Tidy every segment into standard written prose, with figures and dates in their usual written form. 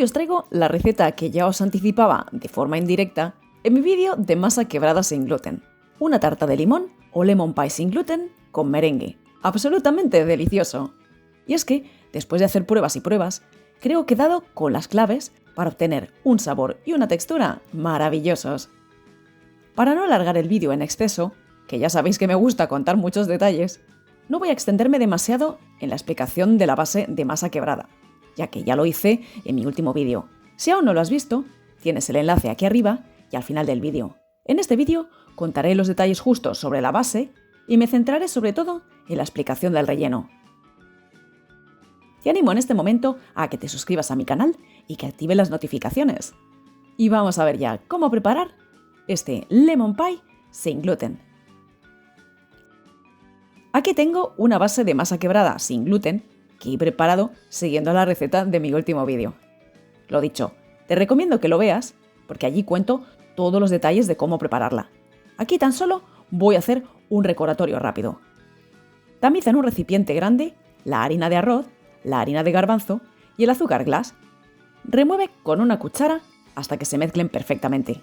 Hoy os traigo la receta que ya os anticipaba de forma indirecta en mi vídeo de masa quebrada sin gluten. Una tarta de limón o lemon pie sin gluten con merengue. Absolutamente delicioso. Y es que, después de hacer pruebas y pruebas, creo que he dado con las claves para obtener un sabor y una textura maravillosos. Para no alargar el vídeo en exceso, que ya sabéis que me gusta contar muchos detalles, no voy a extenderme demasiado en la explicación de la base de masa quebrada, ya que ya lo hice en mi último vídeo. Si aún no lo has visto, tienes el enlace aquí arriba y al final del vídeo. En este vídeo contaré los detalles justos sobre la base y me centraré sobre todo en la explicación del relleno. Te animo en este momento a que te suscribas a mi canal y que actives las notificaciones. Y vamos a ver ya cómo preparar este lemon pie sin gluten. Aquí tengo una base de masa quebrada sin gluten que he preparado siguiendo la receta de mi último vídeo. Lo dicho, te recomiendo que lo veas porque allí cuento todos los detalles de cómo prepararla. Aquí tan solo voy a hacer un recordatorio rápido. Tamiza en un recipiente grande la harina de arroz, la harina de garbanzo y el azúcar glass. Remueve con una cuchara hasta que se mezclen perfectamente.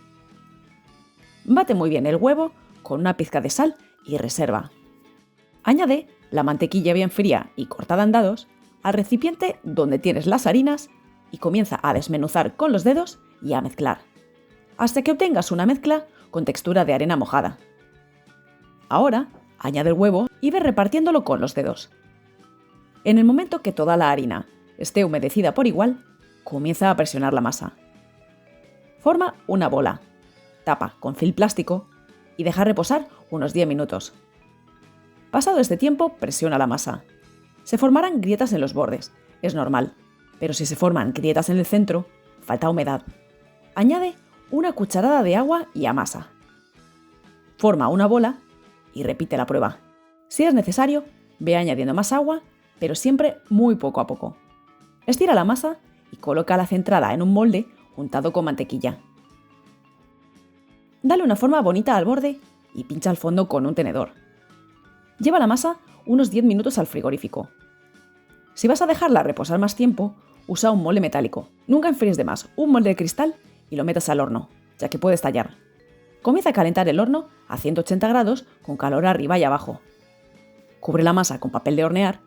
Bate muy bien el huevo con una pizca de sal y reserva. Añade la mantequilla bien fría y cortada en dados al recipiente donde tienes las harinas y comienza a desmenuzar con los dedos y a mezclar, hasta que obtengas una mezcla con textura de arena mojada. Ahora, añade el huevo y ve repartiéndolo con los dedos. En el momento que toda la harina esté humedecida por igual, comienza a presionar la masa. Forma una bola, tapa con film plástico y deja reposar unos 10 minutos. Pasado este tiempo, presiona la masa. Se formarán grietas en los bordes, es normal, pero si se forman grietas en el centro, falta humedad. Añade una cucharada de agua y amasa. Forma una bola y repite la prueba. Si es necesario, ve añadiendo más agua, pero siempre muy poco a poco. Estira la masa y colócala centrada en un molde untado con mantequilla. Dale una forma bonita al borde y pincha al fondo con un tenedor. Lleva la masa unos 10 minutos al frigorífico. Si vas a dejarla reposar más tiempo, usa un molde metálico. Nunca enfríes de más un molde de cristal y lo metas al horno, ya que puede estallar. Comienza a calentar el horno a 180 grados con calor arriba y abajo. Cubre la masa con papel de hornear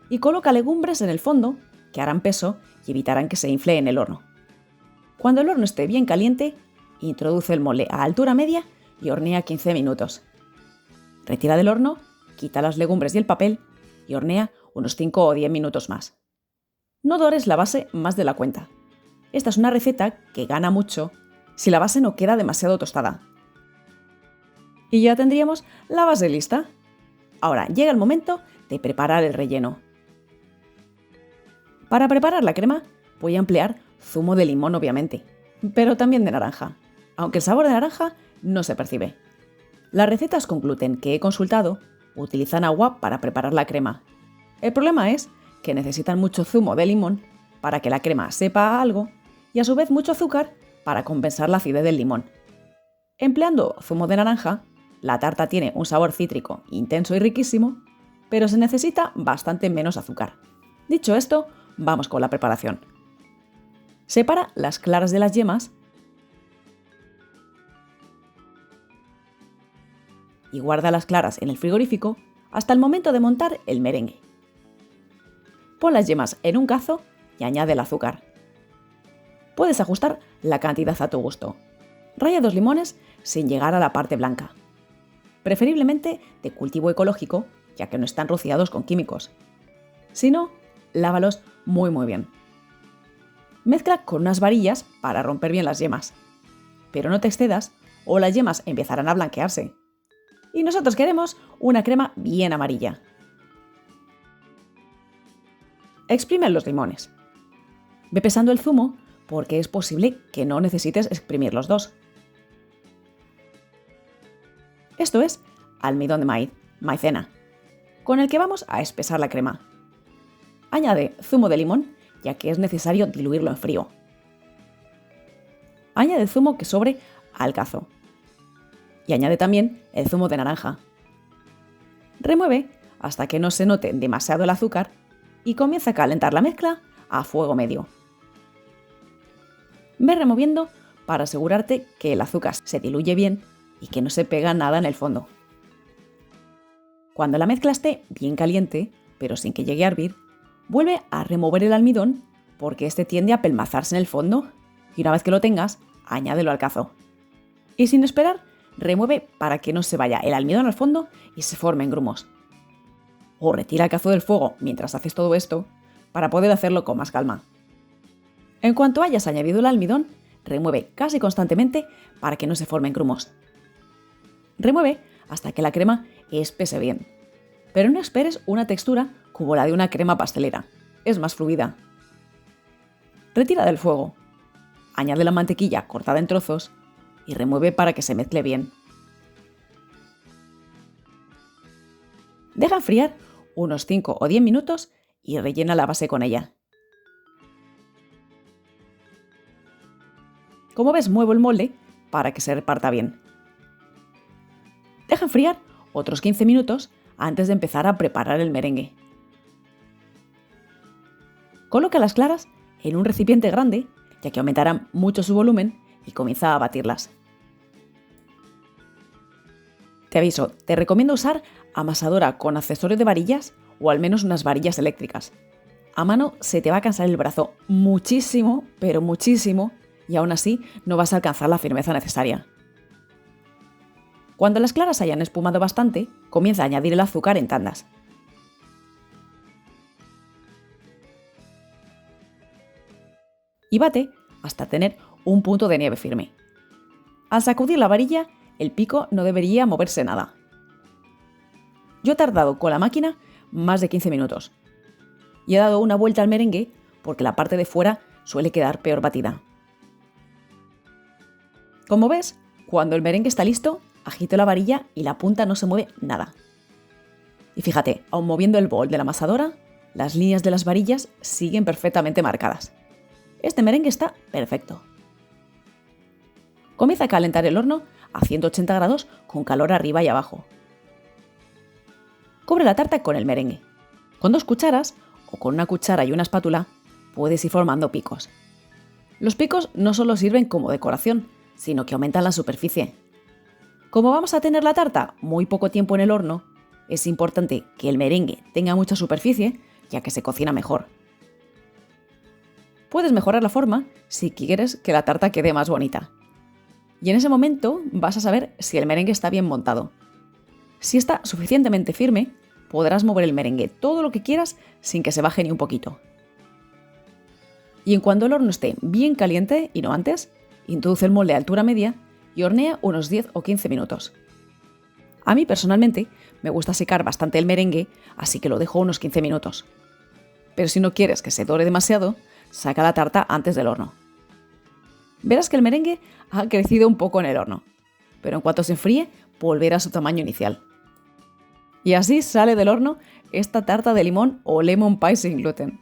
y coloca legumbres en el fondo que harán peso y evitarán que se infle en el horno. Cuando el horno esté bien caliente, introduce el molde a altura media y hornea 15 minutos. Retira del horno, quita las legumbres y el papel y hornea unos 5 o 10 minutos más. No dores la base más de la cuenta. Esta es una receta que gana mucho si la base no queda demasiado tostada. Y ya tendríamos la base lista. Ahora llega el momento de preparar el relleno. Para preparar la crema voy a emplear zumo de limón obviamente, pero también de naranja, aunque el sabor de naranja no se percibe. Las recetas con gluten que he consultado utilizan agua para preparar la crema. El problema es que necesitan mucho zumo de limón para que la crema sepa a algo y a su vez mucho azúcar para compensar la acidez del limón. Empleando zumo de naranja, la tarta tiene un sabor cítrico intenso y riquísimo, pero se necesita bastante menos azúcar. Dicho esto, vamos con la preparación. Separa las claras de las yemas y guarda las claras en el frigorífico hasta el momento de montar el merengue. Pon las yemas en un cazo y añade el azúcar. Puedes ajustar la cantidad a tu gusto. Ralla 2 limones sin llegar a la parte blanca. Preferiblemente de cultivo ecológico, ya que no están rociados con químicos. Si no, lávalos muy bien. Mezcla con unas varillas para romper bien las yemas. Pero no te excedas o las yemas empezarán a blanquearse. Y nosotros queremos una crema bien amarilla. Exprime los limones. Ve pesando el zumo porque es posible que no necesites exprimir los dos. Esto es almidón de maíz, maicena, con el que vamos a espesar la crema. Añade zumo de limón, ya que es necesario diluirlo en frío. Añade el zumo que sobre al cazo. Y añade también el zumo de naranja. Remueve hasta que no se note demasiado el azúcar y comienza a calentar la mezcla a fuego medio. Ve removiendo para asegurarte que el azúcar se diluye bien y que no se pega nada en el fondo. Cuando la mezcla esté bien caliente, pero sin que llegue a hervir, vuelve a remover el almidón porque este tiende a pelmazarse en el fondo y una vez que lo tengas, añádelo al cazo. Y sin esperar, remueve para que no se vaya el almidón al fondo y se formen grumos. O retira el cazo del fuego mientras haces todo esto para poder hacerlo con más calma. En cuanto hayas añadido el almidón, remueve casi constantemente para que no se formen grumos. Remueve hasta que la crema espese bien. Pero no esperes una textura como la de una crema pastelera. Es más fluida. Retira del fuego. Añade la mantequilla cortada en trozos y remueve para que se mezcle bien. Deja enfriar unos 5 o 10 minutos y rellena la base con ella. Como ves, muevo el molde para que se reparta bien. Deja enfriar otros 15 minutos antes de empezar a preparar el merengue. Coloca las claras en un recipiente grande, ya que aumentarán mucho su volumen, y comienza a batirlas. Te aviso, te recomiendo usar amasadora con accesorio de varillas o al menos unas varillas eléctricas. A mano se te va a cansar el brazo muchísimo, pero muchísimo, y aún así no vas a alcanzar la firmeza necesaria. Cuando las claras hayan espumado bastante, comienza a añadir el azúcar en tandas. Y bate hasta tener un punto de nieve firme. Al sacudir la varilla, el pico no debería moverse nada. Yo he tardado con la máquina más de 15 minutos. Y he dado una vuelta al merengue porque la parte de fuera suele quedar peor batida. Como ves, cuando el merengue está listo, agito la varilla y la punta no se mueve nada. Y fíjate, aun moviendo el bol de la amasadora, las líneas de las varillas siguen perfectamente marcadas. Este merengue está perfecto. Comienza a calentar el horno a 180 grados con calor arriba y abajo. Cubre la tarta con el merengue. Con 2 cucharas o con una cuchara y una espátula puedes ir formando picos. Los picos no solo sirven como decoración, sino que aumentan la superficie. Como vamos a tener la tarta muy poco tiempo en el horno, es importante que el merengue tenga mucha superficie, ya que se cocina mejor. Puedes mejorar la forma si quieres que la tarta quede más bonita. Y en ese momento vas a saber si el merengue está bien montado. Si está suficientemente firme, podrás mover el merengue todo lo que quieras sin que se baje ni un poquito. Y en cuanto el horno esté bien caliente y no antes, introduce el molde a altura media y hornea unos 10 o 15 minutos. A mí personalmente me gusta secar bastante el merengue, así que lo dejo unos 15 minutos. Pero si no quieres que se dore demasiado, saca la tarta antes del horno. Verás que el merengue ha crecido un poco en el horno, pero en cuanto se enfríe, volverá a su tamaño inicial. Y así sale del horno esta tarta de limón o lemon pie sin gluten.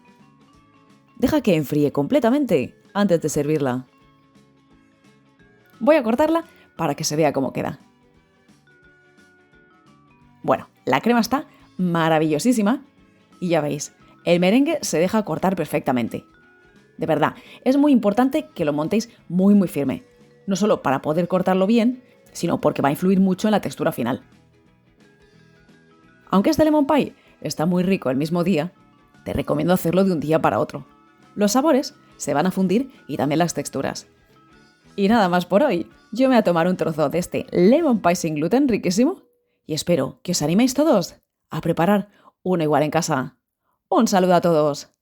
Deja que enfríe completamente antes de servirla. Voy a cortarla para que se vea cómo queda. Bueno, la crema está maravillosísima y ya veis, el merengue se deja cortar perfectamente. De verdad, es muy importante que lo montéis muy firme, no solo para poder cortarlo bien, sino porque va a influir mucho en la textura final. Aunque este lemon pie está muy rico el mismo día, te recomiendo hacerlo de un día para otro. Los sabores se van a fundir y también las texturas. Y nada más por hoy, yo me voy a tomar un trozo de este lemon pie sin gluten riquísimo y espero que os animéis todos a preparar uno igual en casa. Un saludo a todos.